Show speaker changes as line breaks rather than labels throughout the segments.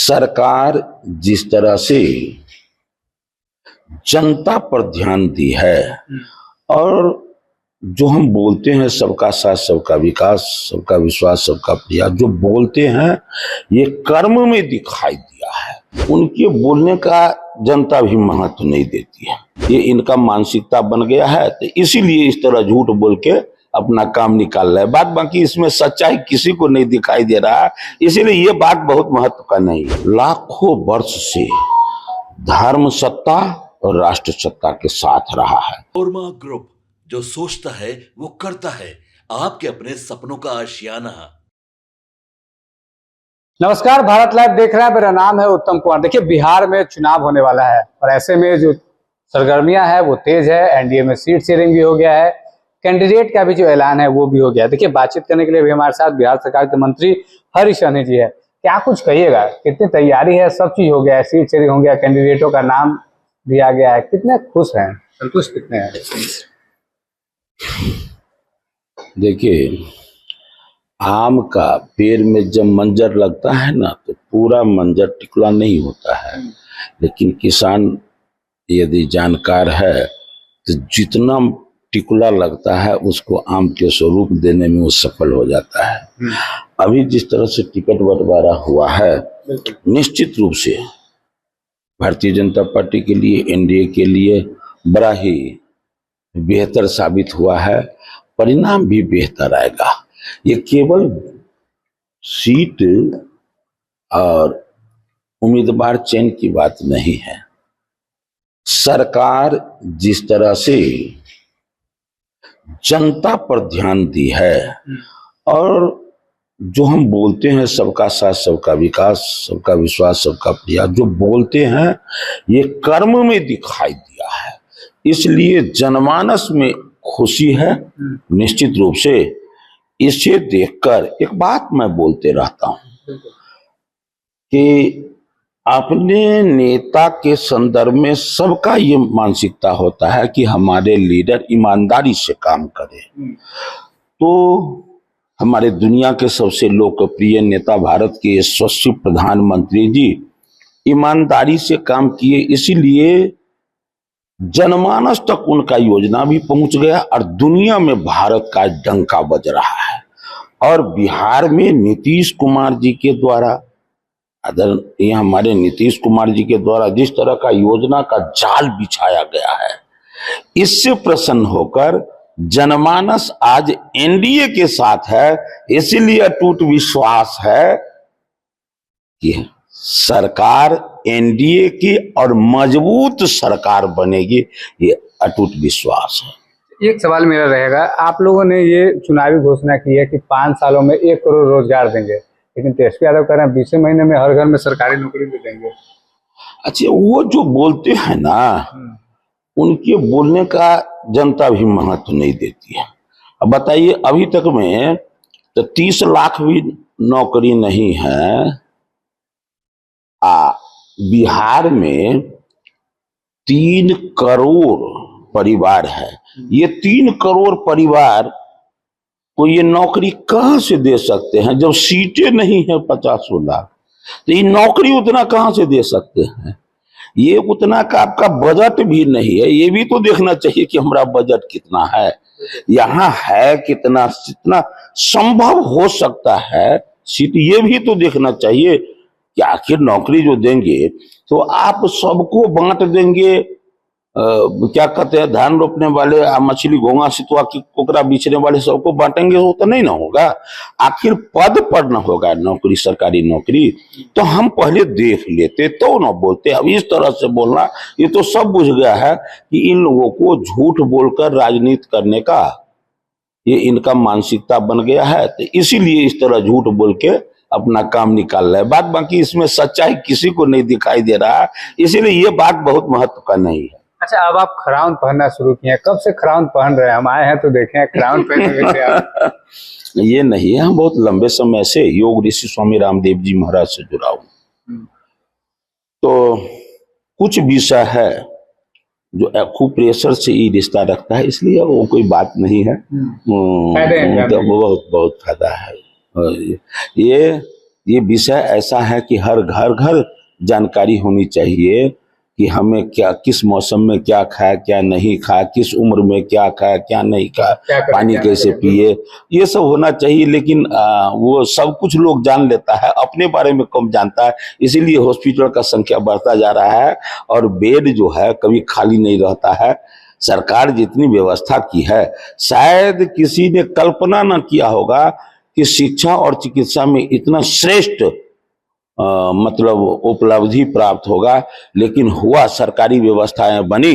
सरकार जिस तरह से जनता पर ध्यान दी है और जो हम बोलते हैं सबका साथ सबका विकास सबका विश्वास सबका प्रयास, जो बोलते हैं ये कर्म में दिखाई दिया है। उनके बोलने का जनता भी महत्व नहीं देती है। ये इनका मानसिकता बन गया है, तो इसीलिए इस तरह झूठ बोल के अपना काम निकाल रहा है। बात बाकी इसमें सच्चाई किसी को नहीं दिखाई दे रहा, इसीलिए ये बात बहुत महत्व का नहीं है। लाखों वर्ष से धर्म सत्ता और राष्ट्र सत्ता के साथ रहा है।
कोरमा ग्रुप, जो सोचता है वो करता है, आपके अपने सपनों का आशियाना।
नमस्कार, भारत लाइव देख रहा है। मेरा नाम है उत्तम कुमार। देखिए, बिहार में चुनाव होने वाला है और ऐसे में जो सरगर्मियां है वो तेज है। एनडीए में सीट शेयरिंग भी हो गया है, कैंडिडेट का भी जो ऐलान है वो भी हो गया। देखिए, बातचीत करने के लिए भी हमारे साथ बिहार सरकार के मंत्री हरीश सहनी जी है। क्या कुछ कहिएगा, कितनी तैयारी है? सब चीज हो गया है, सीट शेयरिंग हो गया, कैंडिडेटों का नाम दिया गया है, कितने खुश हैं, संतुष्ट कितने हैं?
देखिए, आम का पेड़ में जब मंजर लगता है ना, तो पूरा मंजर टिकुला नहीं होता है, लेकिन किसान यदि जानकार है तो जितना टिकुला लगता है उसको आम के स्वरूप देने में वो सफल हो जाता है। अभी जिस तरह से टिकट बंटवारा हुआ है, निश्चित रूप से भारतीय जनता पार्टी के लिए, एनडीए के लिए बड़ा ही बेहतर साबित हुआ है। परिणाम भी बेहतर आएगा। ये केवल सीट और उम्मीदवार चयन की बात नहीं है। सरकार जिस तरह से जनता पर ध्यान दी है और जो हम बोलते हैं सबका साथ सबका विकास सबका विश्वास सबका प्रयास, जो बोलते हैं ये कर्म में दिखाई दिया है, इसलिए जनमानस में खुशी है। निश्चित रूप से इसे देखकर एक बात मैं बोलते रहता हूं कि अपने नेता के संदर्भ में सबका ये मानसिकता होता है कि हमारे लीडर ईमानदारी से काम करें। तो हमारे दुनिया के सबसे लोकप्रिय नेता, भारत के यशस्वी प्रधानमंत्री जी ईमानदारी से काम किए, इसीलिए जनमानस तक उनका योजना भी पहुंच गया और दुनिया में भारत का डंका बज रहा है। और बिहार में नीतीश कुमार जी के द्वारा, ये हमारे नीतीश कुमार जी के द्वारा जिस तरह का योजना का जाल बिछाया गया है, इससे प्रसन्न होकर जनमानस आज एनडीए के साथ है। इसीलिए अटूट विश्वास है कि सरकार एनडीए की और मजबूत सरकार बनेगी, ये अटूट विश्वास है।
एक सवाल मेरा रहेगा, आप लोगों ने ये चुनावी घोषणा की है कि 5 सालों में 1 करोड़ रोजगार देंगे, लेकिन तेजस्वी यादव कह रहे हैं 20 महीने में हर घर में सरकारी नौकरी भी देंगे। अच्छा,
वो जो बोलते हैं ना, उनके बोलने का जनता भी महत्व नहीं देती है। अब बताइए, अभी तक में तो 30 लाख भी नौकरी नहीं है। बिहार में 3 करोड़ परिवार है। ये 3 करोड़ परिवार को ये नौकरी कहां से दे सकते हैं जब सीटें नहीं है 50 लाख? तो ये नौकरी उतना कहां से दे सकते हैं? ये उतना का आपका बजट भी नहीं है। ये भी तो देखना चाहिए कि हमारा बजट कितना है, यहाँ है कितना, जितना संभव हो सकता है सीट, ये भी तो देखना चाहिए कि आखिर नौकरी जो देंगे तो आप सबको बांट देंगे। क्या कहते हैं, धान रोपने वाले, मछली घोंगा सितुआ की कोकरा बेचने वाले सबको बांटेंगे, वो तो नहीं ना होगा। आखिर पद पर न होगा नौकरी, सरकारी नौकरी, तो हम पहले देख लेते तो न बोलते। अब इस तरह से बोलना, ये तो सब बुझ गया है कि इन लोगों को झूठ बोलकर राजनीति करने का ये इनका मानसिकता बन गया है, तो इसीलिए इस तरह झूठ बोल के अपना काम निकाल रहा है। बात बाकी इसमें सच्चाई किसी को नहीं दिखाई दे रहा, इसीलिए ये बात बहुत महत्व का नहीं है।
अच्छा, अब आप खराउन पहनना शुरू किए, कब से खराउन पहन रहे हैं? हम आए हैं तो देखें खराउन पहने।
ये नहीं है, हम बहुत लंबे समय से योग ऋषि स्वामी रामदेव जी महाराज से जुड़ा हूं। तो कुछ विषय है जो एक्यूप्रेशर से ही रिश्ता रखता है, इसलिए वो कोई बात नहीं है। बहुत बहुत फायदा है। ये ये विषय ऐसा है कि हर घर घर जानकारी होनी चाहिए कि हमें क्या, किस मौसम में क्या खाया क्या नहीं खाया, किस उम्र में क्या खाया क्या नहीं खाया, पानी कैसे पिए, ये सब होना चाहिए। लेकिन वो सब कुछ लोग जान लेता है, अपने बारे में कम जानता है, इसीलिए हॉस्पिटल का संख्या बढ़ता जा रहा है और बेड जो है कभी खाली नहीं रहता है। सरकार जितनी व्यवस्था की है, शायद किसी ने कल्पना न किया होगा कि शिक्षा और चिकित्सा में इतना श्रेष्ठ मतलब उपलब्धि प्राप्त होगा। लेकिन हुआ, सरकारी व्यवस्थाएं बनी,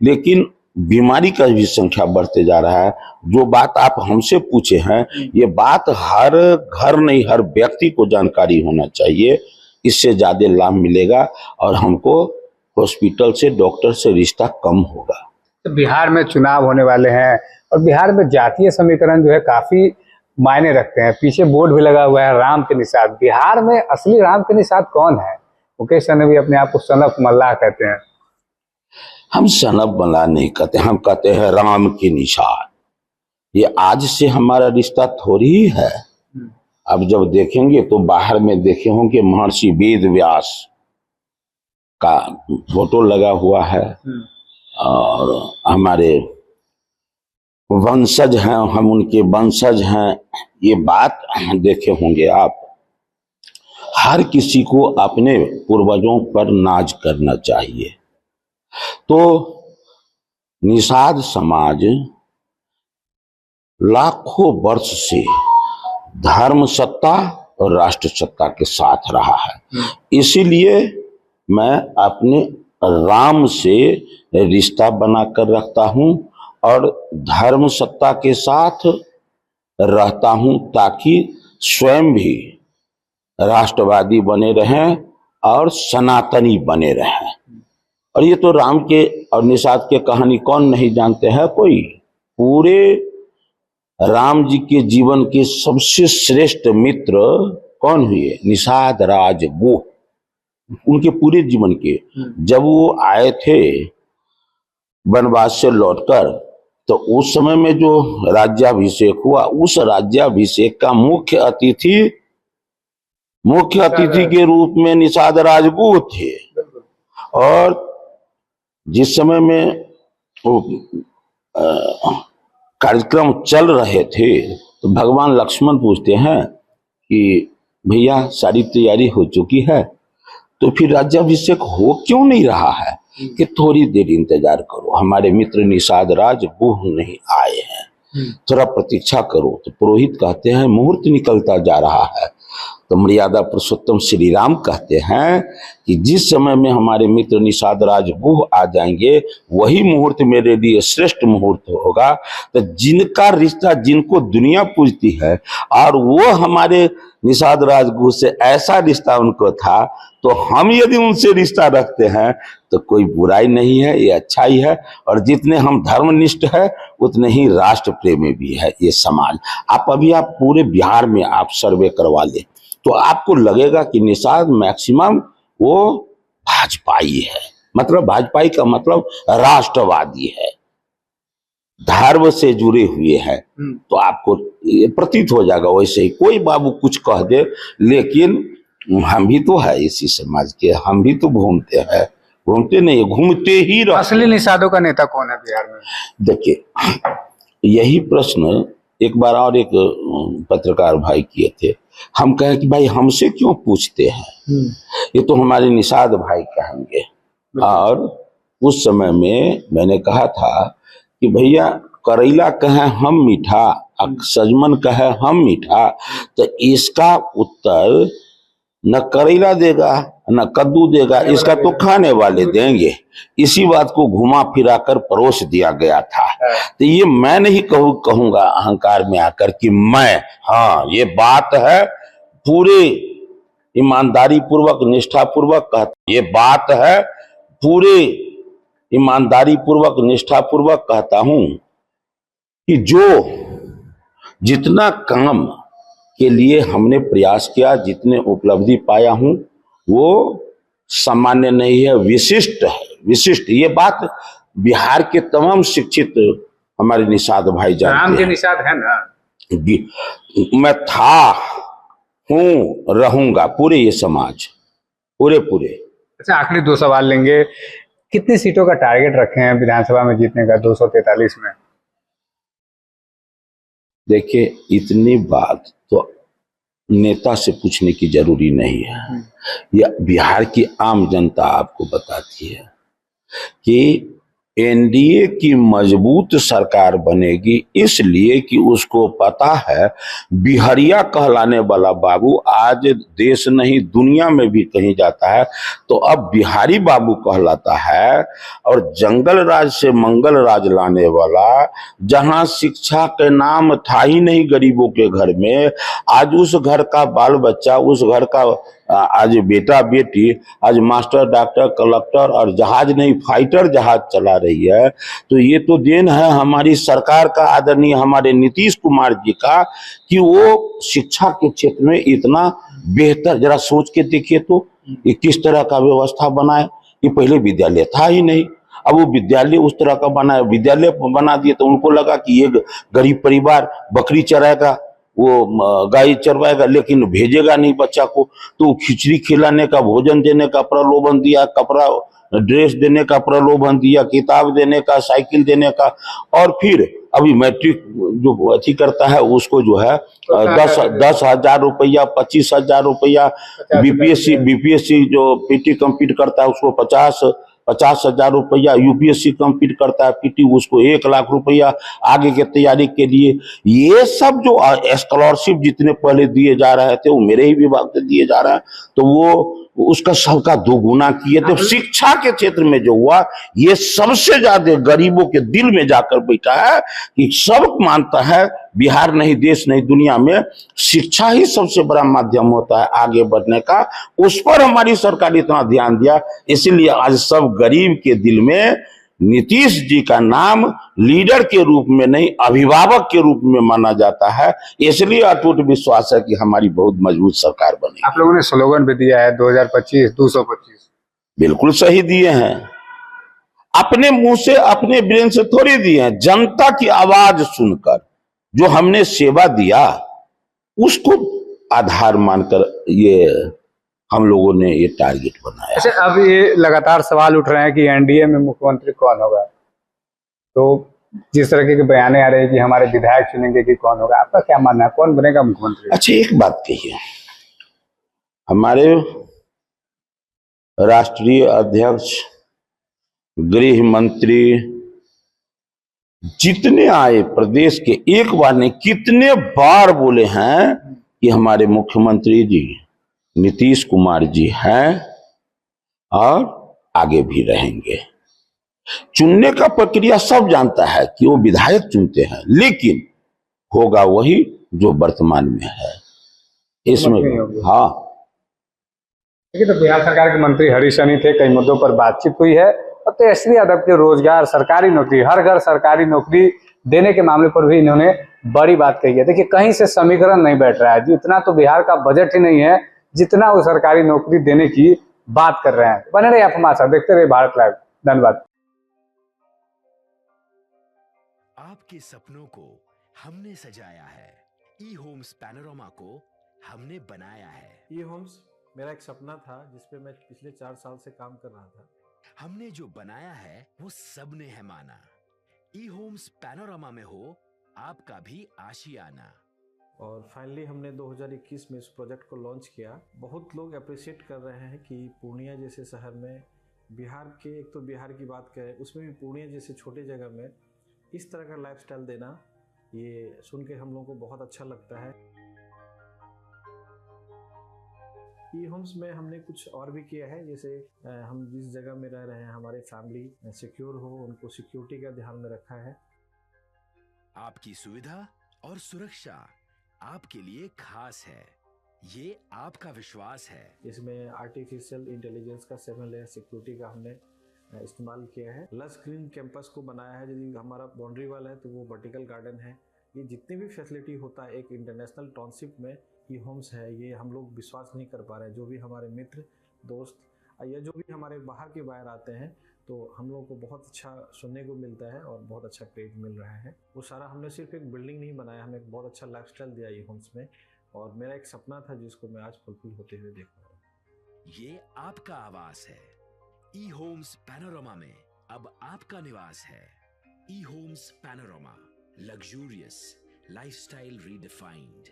लेकिन बीमारी का भी संख्या बढ़ते जा रहा है। जो बात आप हमसे पूछे हैं, ये बात हर घर नहीं, हर व्यक्ति को जानकारी होना चाहिए। इससे ज्यादा लाभ मिलेगा और हमको हॉस्पिटल से, डॉक्टर से रिश्ता कम होगा।
तो बिहार में चुनाव होने वाले हैं और बिहार में जातीय समीकरण जो है काफी मायने रखते हैं। पीछे बोर्ड भी लगा हुआ है राम के निषाद। बिहार में असली राम के निषाद कौन है? मुकेश सहनी भी अपने आप को सनफ मल्लाह कहते हैं।
हम सनफ मल्लाह नहीं कहते, हम कहते हैं राम के निषाद। ये आज से हमारा रिश्ता थोड़ी ही है। अब जब देखेंगे तो बाहर में देखे होंगे महर्षि वेद व्यास का फोटो लगा हुआ है और हमारे वंशज हैं, हम उनके वंशज हैं, ये बात देखे होंगे आप। हर किसी को अपने पूर्वजों पर नाज करना चाहिए। तो निषाद समाज लाखों वर्ष से धर्म सत्ता और राष्ट्र सत्ता के साथ रहा है। इसीलिए मैं अपने राम से रिश्ता बनाकर रखता हूं और धर्म सत्ता के साथ रहता हूं, ताकि स्वयं भी राष्ट्रवादी बने रहें और सनातनी बने रहें। और ये तो राम के और निषाद के कहानी कौन नहीं जानते हैं कोई। पूरे राम जी के जीवन के सबसे श्रेष्ठ मित्र कौन हुए? निषाद राज गुह। उनके पूरे जीवन के, जब वो आए थे वनवास से लौटकर, तो उस समय में जो राज्याभिषेक हुआ, उस राज्याभिषेक का मुख्य अतिथि के रूप में निषाद राजगुह थे। और जिस समय में कार्यक्रम चल रहे थे तो भगवान लक्ष्मण पूछते हैं कि भैया सारी तैयारी हो चुकी है, तो फिर राज्याभिषेक हो क्यों नहीं रहा है? कि थोड़ी देर इंतजार करो, हमारे मित्र निषाद राज गुह नहीं आए हैं, थोड़ा प्रतीक्षा करो। तो पुरोहित कहते हैं मुहूर्त निकलता जा रहा है। तो मर्यादा पुरुषोत्तम श्री राम कहते हैं कि जिस समय में हमारे मित्र निषाद राज गुह आ जाएंगे वही मुहूर्त मेरे लिए श्रेष्ठ मुहूर्त होगा। तो जिनका रिश्ता, जिनको दुनिया पूजती है, और वो हमारे निषाद राज गुह से ऐसा रिश्ता उनको था, तो हम यदि उनसे रिश्ता रखते हैं तो कोई बुराई नहीं है, ये अच्छा ही है। और जितने हम धर्मनिष्ठ है उतने ही राष्ट्र प्रेमी भी है ये समाज। आप पूरे बिहार में आप सर्वे करवा ले तो आपको लगेगा कि निषाद मैक्सिमम वो भाजपाई है। मतलब भाजपाई का मतलब राष्ट्रवादी है, धर्म से जुड़े हुए हैं। तो आपको ये प्रतीत हो जाएगा। वैसे ही कोई बाबू कुछ कह दे, लेकिन हम भी तो है इसी समाज के, हम भी तो घूमते हैं, घूमते नहीं घूमते ही रहते।
असली निषादों का नेता कौन है बिहार में?
देखिए, यही प्रश्न एक बार और एक पत्रकार भाई किए थे। हम कहे कि भाई हमसे क्यों पूछते हैं, ये तो हमारे निषाद भाई कहेंगे। और उस समय में मैंने कहा था कि भैया करेला कहे हम मीठा, सजमन कहे हम मीठा, तो इसका उत्तर न करेला देगा न कद्दू देगा, इसका तो खाने वाले देंगे। इसी बात को घुमा फिरा कर परोस दिया गया था। तो ये मैं नहीं कहूंगा अहंकार में आकर कि मैं, हाँ ये बात है, पूरे ईमानदारी पूर्वक निष्ठा पूर्वक कहता, ये बात है पूरे ईमानदारी पूर्वक निष्ठा पूर्वक कहता हूं कि जो जितना काम के लिए हमने प्रयास किया, जितने उपलब्धि पाया हूं, वो सामान्य नहीं है, विशिष्ट है, विशिष्ट। ये बात बिहार के तमाम शिक्षित हमारे निषाद भाई जानते हैं।
राम के निषाद है ना?
मैं था, हूँ, रहूंगा, पूरे ये समाज, पूरे पूरे।
अच्छा, आखिरी दो सवाल लेंगे। कितनी सीटों का टारगेट रखे हैं विधानसभा में जीतने का 243 में?
देखिए, इतनी बात तो नेता से पूछने की जरूरी नहीं है, यह बिहार की आम जनता आपको बताती है कि एनडीए की मजबूत सरकार बनेगी, इसलिए कि उसको पता है बिहरिया कहलाने वाला बाबू आज देश नहीं दुनिया में भी कहीं जाता है तो अब बिहारी बाबू कहलाता है। और जंगल राज से मंगल राज लाने वाला, जहां शिक्षा के नाम था ही नहीं गरीबों के घर में, आज उस घर का बाल बच्चा, उस घर का आज बेटा बेटी आज मास्टर डॉक्टर कलेक्टर और जहाज नहीं फाइटर जहाज चला रही है। तो ये तो देन है हमारी सरकार का, आदरणीय हमारे नीतीश कुमार जी का, कि वो शिक्षा के क्षेत्र में इतना बेहतर, जरा सोच के देखिए तो ये किस तरह का व्यवस्था बनाए। ये पहले विद्यालय था ही नहीं, अब वो विद्यालय उस तरह का बनाया, विद्यालय बना दिए तो उनको लगा कि ये गरीब परिवार बकरी चराएगा, वो गाय चरवाएगा, लेकिन भेजेगा नहीं बच्चा को, तो खिचड़ी खिलाने का, भोजन देने का प्रलोभन दिया, कपड़ा ड्रेस देने का प्रलोभन दिया, किताब देने का, साइकिल देने का, और फिर अभी मैट्रिक जो अथी करता है उसको जो है 10,000 रुपया, 25,000 रुपया, बीपीएससी जो पीटी कंप्लीट करता है उसको 50,000 रुपया, यूपीएससी कंप्लीट करता है पीटी उसको 1 लाख रुपया आगे के तैयारी के लिए। ये सब जो स्कॉलरशिप जितने पहले दिए जा रहे थे वो मेरे ही विभाग से दिए जा रहे हैं, तो वो उसका सबका दोगुना किए। तो शिक्षा के क्षेत्र में जो हुआ ये सबसे ज्यादा गरीबों के दिल में जाकर बैठा है कि सब मानता है बिहार नहीं देश नहीं दुनिया में शिक्षा ही सबसे बड़ा माध्यम होता है आगे बढ़ने का। उस पर हमारी सरकार ने इतना ध्यान दिया, इसीलिए आज सब गरीब के दिल में नीतीश जी का नाम लीडर के रूप में नहीं अभिभावक के रूप में माना जाता है। इसलिए अटूट विश्वास है कि हमारी बहुत मजबूत सरकार बनेगी।
आप लोगों ने स्लोगन भी दिया है 2025 225।
बिल्कुल सही दिए हैं, अपने मुंह से अपने ब्रेन से थोड़ी दिए हैं, जनता की आवाज सुनकर जो हमने सेवा दिया उसको आधार मानकर ये हम लोगों ने ये टारगेट बनाया।
अच्छा, अब ये लगातार सवाल उठ रहे हैं कि एनडीए में मुख्यमंत्री कौन होगा, तो जिस तरह के बयाने आ रहे हैं कि हमारे विधायक चुनेंगे कि कौन होगा, आपका क्या मानना है, कौन बनेगा मुख्यमंत्री?
अच्छा, एक बात कहिए, हमारे राष्ट्रीय अध्यक्ष, गृह मंत्री जितने आए प्रदेश के, एक बार नहीं कितने बार बोले हैं कि हमारे मुख्यमंत्री जी नीतीश कुमार जी हैं और आगे भी रहेंगे। चुनने का प्रक्रिया सब जानता है कि वो विधायक चुनते हैं, लेकिन होगा वही जो वर्तमान में है इसमें। हाँ,
देखिए, तो बिहार सरकार के मंत्री हरीश सहनी थे, कई मुद्दों पर बातचीत हुई है, और तेजस्वी यादव के रोजगार, सरकारी नौकरी, हर घर सरकारी नौकरी देने के मामले पर भी इन्होंने बड़ी बात कही है। देखिए, कहीं से समीकरण नहीं बैठ रहा है, जितना तो बिहार का बजट ही नहीं है जितना वो सरकारी नौकरी देने की बात कर रहे हैं। बने रहिए आप हमारे साथ, देखते रहिए भारत लाइव। धन्यवाद।
आपके सपनों को हमने सजाया है, ई होम्स पैनोरामा को हमने बनाया है।
ई होम्स मेरा एक सपना था जिस पे मैं पिछले 4 साल से काम कर रहा था।
हमने जो बनाया है वो सबने है माना। ई होम्स पैनोरामा में हो आपका भी आशियाना।
और फाइनली हमने 2021 में इस प्रोजेक्ट को लॉन्च किया। बहुत लोग अप्रिशिएट कर रहे हैं कि पूर्णिया जैसे शहर में, बिहार के, एक तो बिहार की बात करें उसमें भी पूर्णिया जैसे छोटे जगह में इस तरह का लाइफस्टाइल देना, ये सुन के हम लोगों को बहुत अच्छा लगता है। ई होम्स में हमने कुछ और भी किया है, जैसे हम जिस जगह में रह रहे हैं हमारे फैमिली सिक्योर हो, उनको सिक्योरिटी का ध्यान में रखा है।
आपकी सुविधा और सुरक्षा आपके लिए खास है, ये आपका विश्वास है।
इसमें आर्टिफिशियल इंटेलिजेंस का 7 लेयर सिक्योरिटी का हमने इस्तेमाल किया है। लस ग्रीन कैंपस को बनाया है, यदि हमारा बाउंड्री वाल है तो वो वर्टिकल गार्डन है। ये जितनी भी फैसिलिटी होता है एक इंटरनेशनल टाउनशिप में ई होम्स है, ये हम लोग विश्वास नहीं कर पा रहे हैं। जो भी हमारे मित्र दोस्त या जो भी हमारे बाहर के बाहर आते हैं तो हम लोगों को बहुत अच्छा सुनने को मिलता है और बहुत अच्छा क्रेडिट मिल रहा है। वो सारा हमने सिर्फ एक बिल्डिंग नहीं बनाया, हमें एक बहुत अच्छा लाइफस्टाइल दिया ई होम्स में। और मेरा एक सपना था जिसको मैं आज फुलफिल होते हुए देख पा रहा हूँ।
ये आपका आवास है। ई होम्स पैनोरमा में अब आपका निवास है। ई homes Panorama, luxurious lifestyle redefined.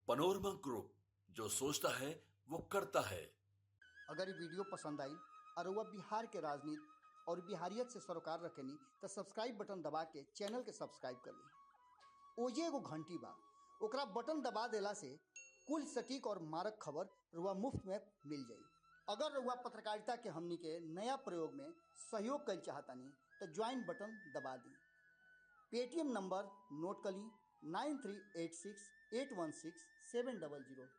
Panorama group, जो सोचता है वो करता है।
अगर ये वीडियो पसंद आई और वह बिहार के राजनीति और बिहारियत से सरोकार रखेनी तो सब्सक्राइब बटन दबा के चैनल के सब्सक्राइब कर ली। ओजे एगो घंटी बा, ओकरा बटन दबा देला से कुल सटीक और मारक खबर रुआ मुफ्त में मिल जाई। अगर रुआ पत्रकारिता के हमनी के नया प्रयोग में सहयोग कर चाहतानी तो ज्वाइन बटन दबा दी। पेटीएम नंबर नोट कर ली 9386816700।